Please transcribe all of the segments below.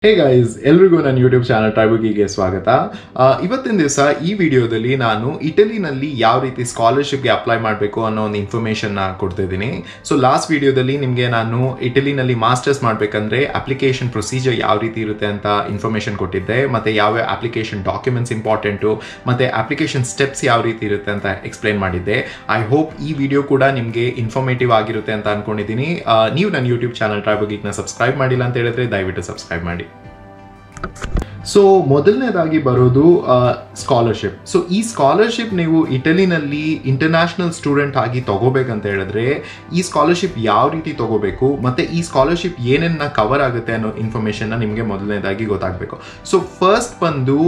Hey guys, ಎಲ್ರಿಗೂ ನನ್ನ YouTube channel ಟ್ರೈಬುಗಿಗೆ ಸ್ವಾಗತ. ಇವತ್ತಿನ ದಿವಸ ಈ ವಿಡಿಯೋದಲ್ಲಿ ನಾನು ಇಟಲಿನಲ್ಲಿ ಯಾವ ರೀತಿ ಸ್ಕಾಲರ್ಶಿಪ್ಗೆ ಅಪ್ಲೈ ಮಾಡಬೇಕು ಅನ್ನೋ ಒಂದು ಇನ್ಫಾರ್ಮೇಷನ್ನ ಕೊಡ್ತಿದ್ದೀನಿ. ಸೊ ಲಾಸ್ಟ್ ವಿಡಿಯೋದಲ್ಲಿ ನಿಮಗೆ ನಾನು ಇಟಲಿನಲ್ಲಿ ಮಾಸ್ಟರ್ಸ್ ಮಾಡಬೇಕಂದ್ರೆ ಅಪ್ಲಿಕೇಶನ್ ಪ್ರೊಸೀಜರ್ ಯಾವ ರೀತಿ ಇರುತ್ತೆ ಅಂತ ಇನ್ಫಾರ್ಮೇಷನ್ ಕೊಟ್ಟಿದ್ದೆ, ಮತ್ತು ಯಾವ ಅಪ್ಲಿಕೇಶನ್ ಡಾಕ್ಯುಮೆಂಟ್ಸ್ ಇಂಪಾರ್ಟೆಂಟು, ಮತ್ತು ಅಪ್ಲಿಕೇಶನ್ ಸ್ಟೆಪ್ಸ್ ಯಾವ ರೀತಿ ಇರುತ್ತೆ ಅಂತ ಎಕ್ಸ್ಪ್ಲೇನ್ ಮಾಡಿದ್ದೆ. ಐ ಹೋಪ್ ಈ ವಿಡಿಯೋ ಕೂಡ ನಿಮಗೆ ಇನ್ಫಾರ್ಮೇಟಿವ್ ಆಗಿರುತ್ತೆ ಅಂತ ಅನ್ಕೊಂಡಿದ್ದೀನಿ. ನೀವು ನನ್ನ ಯೂಟ್ಯೂಬ್ ಚಾನಲ್ ಟ್ರೈಬುಗಿಗ್ನ ಸಬ್ಸ್ಕ್ರೈಬ್ ಮಾಡಿಲ್ಲ ಅಂತ ಹೇಳಿದ್ರೆ ದಯವಿಟ್ಟು ಸಬ್ಸ್ಕ್ರೈಬ್ ಮಾಡಿ. ಸೊ ಮೊದಲನೇದಾಗಿ ಬರೋದು ಸ್ಕಾಲರ್ಶಿಪ್. ಸೊ ಈ ಸ್ಕಾಲರ್ಶಿಪ್ ನೀವು ಇಟಲಿನಲ್ಲಿ ಇಂಟರ್ನ್ಯಾಷನಲ್ ಸ್ಟೂಡೆಂಟ್ ಆಗಿ ತಗೋಬೇಕಂತ ಹೇಳಿದ್ರೆ ಈ ಸ್ಕಾಲರ್ಶಿಪ್ ಯಾವ ರೀತಿ ತಗೋಬೇಕು ಮತ್ತು ಈ ಸ್ಕಾಲರ್ಶಿಪ್ ಏನೇನ ಕವರ್ ಆಗುತ್ತೆ ಅನ್ನೋ ಇನ್ಫಾರ್ಮೇಷನ್ನ ನಿಮಗೆ ಮೊದಲನೇದಾಗಿ ಗೊತ್ತಾಗಬೇಕು. ಸೊ ಫಸ್ಟ್ ಬಂದು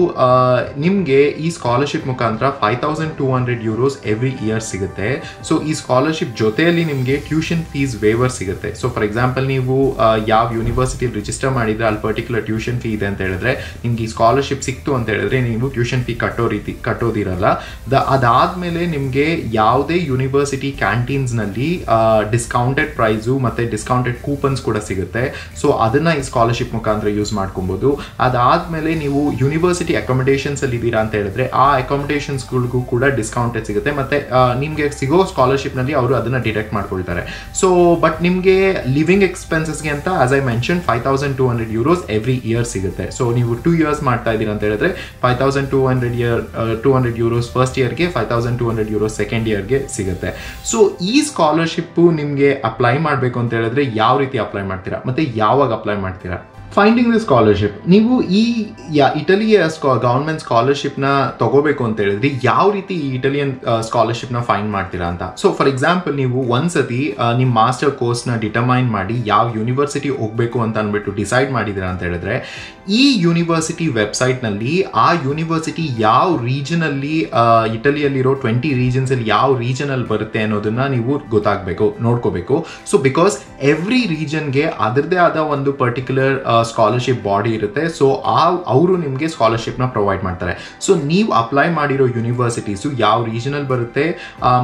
ನಿಮಗೆ ಈ ಸ್ಕಾಲರ್ಶಿಪ್ ಮುಖಾಂತರ 5200 ಯೂರೋಸ್ ಎವ್ರಿ ಇಯರ್ ಸಿಗುತ್ತೆ. ಸೊ ಈ ಸ್ಕಾಲರ್ಶಿಪ್ ಜೊತೆಯಲ್ಲಿ ನಿಮಗೆ ಟ್ಯೂಷನ್ ಫೀಸ್ ವೇವರ್ ಸಿಗುತ್ತೆ. ಸೊ ಫಾರ್ ಎಕ್ಸಾಂಪಲ್ ನೀವು ಯಾವ ಯೂನಿವರ್ಸಿಟಿ ರಿಜಿಸ್ಟರ್ ಮಾಡಿದ್ರೆ ಅಲ್ಲಿ ಪರ್ಟಿಕ್ಯುಲರ್ ಟ್ಯೂಷನ್ ಫೀ ಇದೆ ಅಂತ ಹೇಳಿದ್ರೆ ನಿಮ್ಗೆ ಈ ಸ್ಕಾಲರ್ಶಿಪ್ ಸಿಕ್ತು ಅಂತ ಹೇಳಿದ್ರೆ ನೀವು ಟ್ಯೂಷನ್ ಫೀ ಕಟ್ಟೋದಿರಲ್ಲ. ಅದಾದ್ಮೇಲೆ ನಿಮಗೆ ಯಾವುದೇ ಯೂನಿವರ್ಸಿಟಿ ಕ್ಯಾಂಟೀನ್ಸ್ನಲ್ಲಿ ಡಿಸ್ಕೌಂಟೆಡ್ ಪ್ರೈಸು ಮತ್ತು ಡಿಸ್ಕೌಂಟೆಡ್ ಕೂಪನ್ಸ್ ಕೂಡ ಸಿಗುತ್ತೆ. ಸೊ ಅದನ್ನು ಈ ಸ್ಕಾಲರ್ಶಿಪ್ ಮುಖಾಂತರ ಯೂಸ್ ಮಾಡ್ಕೊಬೋದು. ಅದಾದಮೇಲೆ ನೀವು ಯೂನಿವರ್ಸಿಟಿ ಅಕಾಮಿಡೇಷನ್ಸ್ ಅಲ್ಲಿ ಇದ್ದೀರಾ ಅಂತ ಹೇಳಿದ್ರೆ ಆ ಅಕಾಮಿಡೇಷನ್ಸ್ಗಳಿಗೂ ಕೂಡ ಡಿಸ್ಕೌಂಟೆಡ್ ಸಿಗುತ್ತೆ, ಮತ್ತು ನಿಮಗೆ ಸಿಗೋ ಸ್ಕಾಲರ್ಶಿಪ್ನಲ್ಲಿ ಅವರು ಅದನ್ನು ಡಿಡಕ್ಟ್ ಮಾಡ್ಕೊಳ್ತಾರೆ. ಸೊ ಬಟ್ ನಿಮಗೆ ಲಿವಿಂಗ್ ಎಕ್ಸ್ಪೆನ್ಸಸ್ಗೆ ಅಂತ as I mention 5200 euros every year ಸಿಗುತ್ತೆ. ಸೊ ನೀವು 2 years ಮಾಡ್ತಾ ಇದ್ದೀರಾ ಅಂತ ಹೇಳಿದ್ರೆ 5200 ಯೂರೋಸ್ ಫಸ್ಟ್ ಇಯರ್ಗೆ, 5200 ಯೂರೋಸ್ ಸೆಕೆಂಡ್ ಇಯರ್ಗೆ ಸಿಗುತ್ತೆ. ಸೊ ಈ ಸ್ಕಾಲರ್ಶಿಪ್ಪು ನಿಮಗೆ ಅಪ್ಲೈ ಮಾಡಬೇಕು ಅಂತ ಹೇಳಿದ್ರೆ ಯಾವ ರೀತಿ ಅಪ್ಲೈ ಮಾಡ್ತೀರಾ ಮತ್ತು ಯಾವಾಗ ಅಪ್ಲೈ ಮಾಡ್ತೀರಾ? Finding the scholarship. ನೀವು ಈ ಇಟಲಿಯ ಗವರ್ಮೆಂಟ್ ಸ್ಕಾಲರ್ಶಿಪ್ನ ತಗೋಬೇಕು ಅಂತ ಹೇಳಿದ್ರೆ ಯಾವ ರೀತಿ ಈ ಇಟಲಿಯನ್ ಸ್ಕಾಲರ್ಶಿಪ್ನ ಫೈಂಡ್ ಮಾಡ್ತೀರಾ ಅಂತ. ಸೊ ಫಾರ್ ಎಕ್ಸಾಂಪಲ್ ನೀವು ಒಂದ್ಸತಿ ನಿಮ್ಮ ಮಾಸ್ಟರ್ ಕೋರ್ಸ್ನ ಡಿಟರ್ಮೈನ್ ಮಾಡಿ ಯಾವ ಯೂನಿವರ್ಸಿಟಿ ಹೋಗಬೇಕು ಅಂತ ಅಂದ್ಬಿಟ್ಟು ಡಿಸೈಡ್ ಮಾಡಿದ್ದೀರಾ ಅಂತ ಹೇಳಿದ್ರೆ ಈ ಯೂನಿವರ್ಸಿಟಿ ವೆಬ್ಸೈಟ್ನಲ್ಲಿ ಆ ಯೂನಿವರ್ಸಿಟಿ ಯಾವ ರೀಜನಲ್ಲಿ ಇಟಲಿಯಲ್ಲಿರೋ 20 ರೀಜನ್ಸಲ್ಲಿ ಯಾವ ರೀಜನಲ್ಲಿ ಬರುತ್ತೆ ಅನ್ನೋದನ್ನ ನೀವು ನೋಡ್ಕೋಬೇಕು. ಸೊ ಬಿಕಾಸ್ ಎವ್ರಿ ರೀಜನ್ಗೆ ಅದರದೇ ಆದ ಒಂದು ಪರ್ಟಿಕ್ಯುಲರ್ ಸ್ಕಾಲರ್ಶಿಪ್ ಬಾಡಿ ಇರುತ್ತೆ. ಸೊ ಅವರು ನಿಮಗೆ ಸ್ಕಾಲರ್ಶಿಪ್ನ ಪ್ರೊವೈಡ್ ಮಾಡ್ತಾರೆ. ಸೊ ನೀವು ಅಪ್ಲೈ ಮಾಡಿರೋ ಯೂನಿವರ್ಸಿಟೀಸು ಯಾವ ರೀಜನಲ್ಲಿ ಬರುತ್ತೆ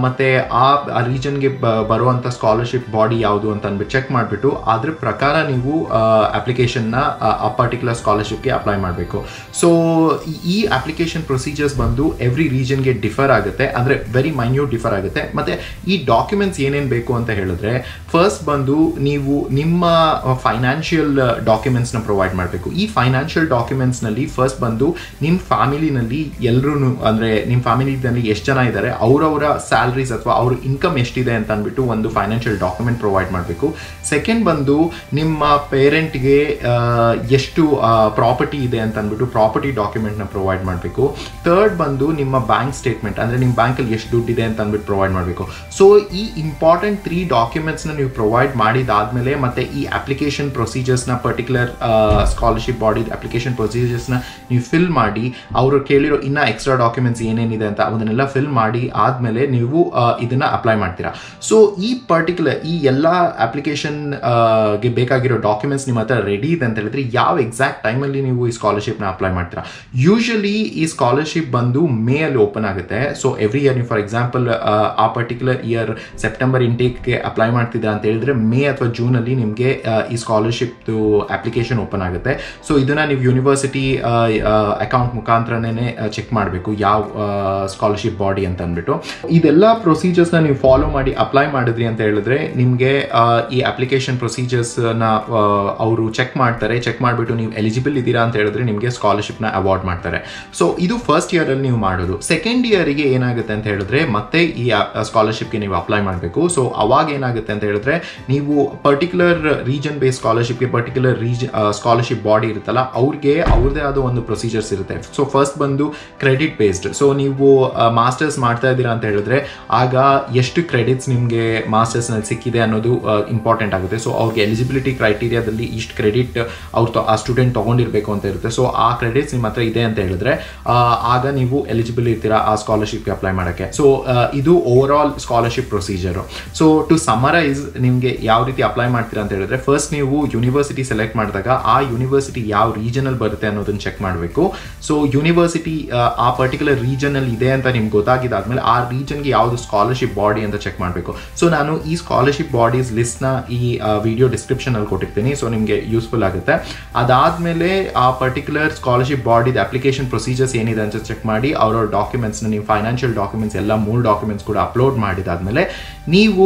ಮತ್ತು ಆ ರೀಜನ್ಗೆ ಬರುವಂಥ ಸ್ಕಾಲರ್ಶಿಪ್ ಬಾಡಿ ಯಾವುದು ಅಂತ ಅಂದ್ಬಿಟ್ಟು ಚೆಕ್ ಮಾಡಿಬಿಟ್ಟು ಅದ್ರ ಪ್ರಕಾರ ನೀವು ಅಪ್ಲಿಕೇಶನ್ನ ಆ ಪರ್ಟಿಕ್ಯುಲರ್ ಸ್ಕಾಲರ್ಶಿಪ್ಗೆ ಅಪ್ಲೈ ಮಾಡಬೇಕು. ಸೊ ಈ ಅಪ್ಲಿಕೇಶನ್ ಪ್ರೊಸೀಜರ್ಸ್ ಬಂದು ಎವ್ರಿ ರೀಜನ್ಗೆ ಡಿಫರ್ ಆಗುತ್ತೆ, ಅಂದರೆ ವೆರಿ ಮೈನ್ಯೂಟ್ ಡಿಫರ್ ಆಗುತ್ತೆ. ಮತ್ತು ಈ ಡಾಕ್ಯುಮೆಂಟ್ಸ್ ಏನೇನು ಬೇಕು ಅಂತ ಹೇಳಿದ್ರೆ ಫಸ್ಟ್ ಬಂದು ನೀವು ನಿಮ್ಮ ಫೈನಾನ್ಷಿಯಲ್ ಡಾಕ್ಯುಮೆಂಟ್ಸ್ನ ಪ್ರೊವೈಡ್ ಮಾಡಬೇಕು. ಈ ಫೈನಾನ್ಷಿಯಲ್ ಡಾಕ್ಯುಮೆಂಟ್ಸ್ನಲ್ಲಿ ಫಸ್ಟ್ ಬಂದು ನಿಮ್ಮ ಫ್ಯಾಮಿಲಿನಲ್ಲಿ ಎಲ್ಲರೂ, ಅಂದರೆ ನಿಮ್ಮ ಫ್ಯಾಮಿಲಿನಲ್ಲಿ ಎಷ್ಟು ಜನ ಇದ್ದಾರೆ ಅವರವರ ಸ್ಯಾಲ್ರೀಸ್ ಅಥವಾ ಅವ್ರ ಇನ್ಕಮ್ ಎಷ್ಟಿದೆ ಅಂತ ಅಂದ್ಬಿಟ್ಟು ಒಂದು ಫೈನಾನ್ಷಿಯಲ್ ಡಾಕ್ಯುಮೆಂಟ್ ಪ್ರೊವೈಡ್ ಮಾಡಬೇಕು. ಸೆಕೆಂಡ್ ಬಂದು ನಿಮ್ಮ ಪೇರೆಂಟ್ಗೆ ಎಷ್ಟು ಪ್ರಾಪರ್ಟಿ ಇದೆ ಅಂತ ಅಂದ್ಬಿಟ್ಟು ಪ್ರಾಪರ್ಟಿ ಡಾಕ್ಯುಮೆಂಟ್ನ ಪ್ರೊವೈಡ್ ಮಾಡಬೇಕು. ಥರ್ಡ್ ಬಂದು ನಿಮ್ಮ ಬ್ಯಾಂಕ್ ಸ್ಟೇಟ್ಮೆಂಟ್, ಅಂದರೆ ನಿಮ್ಮ ಬ್ಯಾಂಕಲ್ಲಿ ಎಷ್ಟು ದುಡ್ಡಿದೆ ಅಂತ ಅಂದ್ಬಿಟ್ಟು ಪ್ರೊವೈಡ್ ಮಾಡಬೇಕು. ಸೊ ಈ ಇಂಪಾರ್ಟೆಂಟ್ 3 ಡಾಕ್ಯುಮೆಂಟ್ಸ್ನ ನೀವು ಪ್ರೊವೈಡ್ ಮಾಡಿದಾದ್ಮೇಲೆ ಮತ್ತು ಈ ಅಪ್ಲಿಕೇಶನ್ ಪ್ರೊಸೀಜರ್ಸ್ನ ಪರ್ಟಿಕ್ಯುಲರ್ ಸ್ಕಾಲರ್ಶಿಪ್ ಬಾಡಿ ಅಪ್ಲಿಕೇಶನ್ ಪ್ರೊಸೀಜರ್ಸ್ನ ನೀವು ಫಿಲ್ ಮಾಡಿ ಅವರು ಕೇಳಿರೋ ಇನ್ನೂ ಎಕ್ಸ್ಟ್ರಾ ಡಾಕ್ಯುಮೆಂಟ್ಸ್ ಏನೇನಿದೆ ಅಂತ ಅದನ್ನೆಲ್ಲ ಫಿಲ್ ಮಾಡಿ ಆದಮೇಲೆ ನೀವು ಇದನ್ನು ಅಪ್ಲೈ ಮಾಡ್ತೀರಾ. ಸೊ ಈ ಎಲ್ಲ ಅಪ್ಲಿಕೇಶನ್ಗೆ ಬೇಕಾಗಿರೋ ಡಾಕ್ಯುಮೆಂಟ್ಸ್ ನಿಮ್ಮ ಹತ್ರ ರೆಡಿ ಇದೆ ಅಂತ ಹೇಳಿದ್ರೆ ಯಾವ ಎಕ್ಸಾಕ್ಟ್ ಟೈಮಲ್ಲಿ ನೀವು ಈ ಸ್ಕಾಲರ್ಶಿಪ್ನ ಅಪ್ಲೈ ಮಾಡ್ತೀರಾ? ಯೂಶಲಿ ಈ ಸ್ಕಾಲರ್ಶಿಪ್ ಬಂದು ಮೇ ಅಲ್ಲಿ ಓಪನ್ ಆಗುತ್ತೆ. ಸೊ ಎವ್ರಿ ಇಯರ್ ನೀವು ಫಾರ್ ಎಕ್ಸಾಂಪಲ್ ಆ ಪರ್ಟಿಕ್ಯುಲರ್ ಇಯರ್ ಸೆಪ್ಟೆಂಬರ್ ಇಂಟೇಕ್ಗೆ ಅಪ್ಲೈ ಮಾಡ್ತಿದ್ದೀರಾ ಅಂತ ಹೇಳಿದ್ರೆ ಮೇ ಅಥವಾ ಜೂನಲ್ಲಿ ನಿಮಗೆ ಈ ಸ್ಕಾಲರ್ಶಿಪ್ದು ಅಪ್ಲಿಕೇಶನ್ ಓಪನ್ ಆಗುತ್ತೆ. ಸೊ ಇದನ್ನು ನೀವು ಯೂನಿವರ್ಸಿಟಿ ಅಕೌಂಟ್ ಮುಖಾಂತರನೇ ಚೆಕ್ ಮಾಡಬೇಕು ಯಾವ ಸ್ಕಾಲರ್ಶಿಪ್ ಬಾಡಿ ಅಂತ ಅಂದ್ಬಿಟ್ಟು. ಇದೆಲ್ಲ ಪ್ರೊಸೀಜರ್ಸ್ನ ನೀವು ಫಾಲೋ ಮಾಡಿ ಅಪ್ಲೈ ಮಾಡಿದ್ರಿ ಅಂತ ಹೇಳಿದ್ರೆ ನಿಮಗೆ ಈ ಅಪ್ಲಿಕೇಶನ್ ಪ್ರೊಸೀಜರ್ಸ್ನ ಅವರು ಚೆಕ್ ಮಾಡ್ತಾರೆ. ಚೆಕ್ ಮಾಡಿಬಿಟ್ಟು ನೀವು ಎಲಿಜಿಬಲ್ ಇದ್ದೀರಾ ಅಂತ ಹೇಳಿದ್ರೆ ನಿಮಗೆ ಸ್ಕಾಲರ್ಶಿಪ್ನ ಅವಾರ್ಡ್ ಮಾಡ್ತಾರೆ. ಸೊ ಇದು ಫಸ್ಟ್ ಇಯರಲ್ಲಿ ನೀವು ಮಾಡೋದು. ಸೆಕೆಂಡ್ ಇಯರಿಗೆ ಏನಾಗುತ್ತೆ ಅಂತ ಹೇಳಿದ್ರೆ ಮತ್ತೆ ಈ ಸ್ಕಾಲರ್ಶಿಪ್ಗೆ ನೀವು ಅಪ್ಲೈ ಮಾಡಬೇಕು. ಸೊ ಅವಾಗ ಏನಾಗುತ್ತೆ ಅಂತ ಹೇಳಿದ್ರೆ ನೀವು ಪರ್ಟಿಕ್ಯುಲರ್ ರೀಜನ್ ಬೇಸ್ಡ್ ಸ್ಕಾಲರ್ಶಿಪ್ಗೆ ಪರ್ಟಿಕ್ಯುಲರ್ ಸ್ಕಾಲರ್ಶಿಪ್ ಬಾಡಿ ಇರುತ್ತಲ್ಲ ಅವ್ರಿಗೆ ಅವ್ರದೇ ಆದ ಒಂದು ಪ್ರೊಸೀಜರ್ಸ್ ಇರುತ್ತೆ. ಸೊ ಫಸ್ಟ್ ಬಂದು ಕ್ರೆಡಿಟ್ ಬೇಸ್ಡ್. ಸೊ ನೀವು ಮಾಸ್ಟರ್ಸ್ ಮಾಡ್ತಾ ಇದ್ದೀರಾ ಅಂತ ಹೇಳಿದ್ರೆ ಆಗ ಎಷ್ಟು ಕ್ರೆಡಿಟ್ಸ್ ನಿಮಗೆ ಮಾಸ್ಟರ್ಸ್ನಲ್ಲಿ ಸಿಕ್ಕಿದೆ ಅನ್ನೋದು ಇಂಪಾರ್ಟೆಂಟ್ ಆಗುತ್ತೆ. ಸೊ ಅವ್ರಿಗೆ ಎಲಿಜಿಬಿಲಿಟಿ ಕ್ರೈಟೀರಿಯಾದಲ್ಲಿ ಇಷ್ಟು ಕ್ರೆಡಿಟ್ ಆ ಸ್ಟೂಡೆಂಟ್ ತೊಗೊಂಡಿರಬೇಕು ಅಂತ ಇರುತ್ತೆ. ಸೊ ಆ ಕ್ರೆಡಿಟ್ಸ್ ನಿಮ್ಮ ಹತ್ರ ಇದೆ ಅಂತ ಹೇಳಿದ್ರೆ ಆಗ ನೀವು ಎಲಿಜಿಬಲ್ ಇರ್ತೀರಾ ಆ ಸ್ಕಾಲರ್ಶಿಪ್ಗೆ ಅಪ್ಲೈ ಮಾಡೋಕ್ಕೆ. ಸೊ ಇದು over all scholarship procedure. So to summarize ನಿಮಗೆ ಯಾವ ರೀತಿ ಅಪ್ಲೈ ಮಾಡ್ತೀರಾ ಅಂತ ಹೇಳಿದ್ರೆ ಫಸ್ಟ್ ನೀವು ಯೂನಿವರ್ಸಿಟಿ ಸೆಲೆಕ್ಟ್ ಮಾಡಿದಾಗ ಮಾಡಿದಾಗ ಆ ಯೂನಿವರ್ಸಿಟಿ ಯಾವ ರೀಜನಲ್ಲಿ ಬರುತ್ತೆ ಅನ್ನೋದನ್ನ ಚೆಕ್ ಮಾಡಬೇಕು. ಸೊ ಯೂನಿವರ್ಸಿಟಿ ಆ ಪರ್ಟಿಕ್ಯುಲರ್ ರೀಜನಲ್ಲಿ ಇದೆ ಅಂತ ನಿಮ್ಗೆ ಗೊತ್ತಾಗಿದ್ದಾದ್ಮೇಲೆ ಆ ರೀಜನ್ಗೆ ಯಾವುದು ಸ್ಕಾಲರ್ಶಿಪ್ ಬಾಡಿ ಅಂತ ಚೆಕ್ ಮಾಡಬೇಕು. ಸೊ ನಾನು ಈ ಸ್ಕಾಲರ್ಶಿಪ್ ಬಾಡೀಸ್ ಲಿಸ್ಟ್ನ ಈ ವಿಡಿಯೋ ಡಿಸ್ಕ್ರಿಪ್ಷನಲ್ಲಿ ಕೊಟ್ಟಿರ್ತೀನಿ, ಸೊ ನಿಮಗೆ ಯೂಸ್ಫುಲ್ ಆಗುತ್ತೆ. ಅದಾದಮೇಲೆ ಆ ಪರ್ಟಿಕ್ಯುಲರ್ ಸ್ಕಾಲರ್ಶಿಪ್ ಬಾಡಿದ ಅಪ್ಲಿಕೇಶನ್ ಪ್ರೊಸೀಜರ್ಸ್ ಏನಿದೆ ಅಂತ ಚೆಕ್ ಮಾಡಿ ಅವರ ಡಾಕ್ಯುಮೆಂಟ್ಸ್ನ, ನೀವು ಫೈನಾನ್ಷಿಯಲ್ ಡಾಕ್ಯುಮೆಂಟ್ಸ್ ಎಲ್ಲ 3 ಡಾಕ್ಯುಮೆಂಟ್ಸ್ ಕೂಡ ಅಪ್ಲೋಡ್ ಮಾಡಿದಾದ್ಮೇಲೆ ನೀವು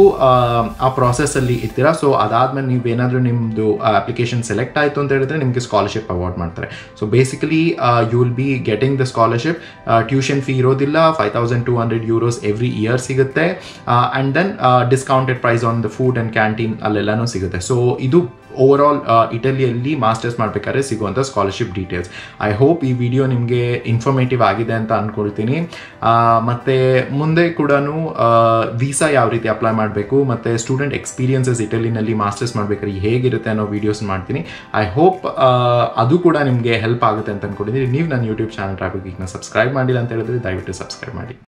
ಆ ಪ್ರಾಸೆಸ್ಸಲ್ಲಿ ಇರ್ತೀರಾ. ಸೊ ಅದಾದಮೇಲೆ ನೀವೇನಾದರೂ ನಿಮ್ಮದು ಅಪ್ಲಿಕೇಶನ್ ಸೆಲೆಕ್ಟ್ ಆಯಿತು ಅಂತ ಹೇಳಿದ್ರೆ ನಿಮಗೆ ಸ್ಕಾಲರ್ಶಿಪ್ ಅವಾರ್ಡ್ ಮಾಡ್ತಾರೆ. So basically you will be getting the scholarship. Tuition fee ಇರೋದಿಲ್ಲ, 5200 euros ಎವ್ರಿ ಇಯರ್ ಸಿಗುತ್ತೆ. And then discounted price on the food and canteen ಅಲ್ಲೆಲ್ಲನೂ ಸಿಗುತ್ತೆ. ಸೊ ಇದು ಓವರ್ ಆಲ್ ಇಟಲಿಯಲ್ಲಿ ಮಾಸ್ಟರ್ಸ್ ಮಾಡಬೇಕಾದ್ರೆ ಸಿಗುವಂಥ ಸ್ಕಾಲರ್ಶಿಪ್ ಡೀಟೇಲ್ಸ್. ಐ ಹೋಪ್ ಈ ವಿಡಿಯೋ ನಿಮಗೆ ಇನ್ಫಾರ್ಮೇಟಿವ್ ಆಗಿದೆ ಅಂತ ಅಂದ್ಕೊಳ್ತೀನಿ. ಮತ್ತು ಮುಂದೆ ಕೂಡ ವೀಸಾ ಯಾವ ರೀತಿ ಅಪ್ಲೈ ಮಾಡಬೇಕು ಮತ್ತು ಸ್ಟೂಡೆಂಟ್ ಎಕ್ಸ್ಪೀರಿಯನ್ಸಸ್ ಇಟಲಿನಲ್ಲಿ ಮಾಸ್ಟರ್ಸ್ ಮಾಡಬೇಕಾದ್ರೆ ಹೇಗಿರುತ್ತೆ ಅನ್ನೋ ವೀಡಿಯೋಸ್ ಮಾಡ್ತೀನಿ. ಐ ಹೋಪ್ ಅದು ಕೂಡ ನಿಮಗೆ ಹೆಲ್ಪ್ ಆಗುತ್ತೆ ಅಂತ ಅಂದ್ಕೊಂಡಿದ್ದೀನಿ. ನೀವು ನನ್ನ ಯೂಟ್ಯೂಬ್ ಚಾನಲ್ ಟ್ರಾಫಿಕ್ ಗೀಕ್ನ ಸಬ್ಸ್ಕ್ರೈಬ್ ಮಾಡಿಲ್ಲ ಅಂತ ಹೇಳಿದ್ರೆ ದಯವಿಟ್ಟು ಸಬ್ಸ್ಕ್ರೈಬ್ ಮಾಡಿ.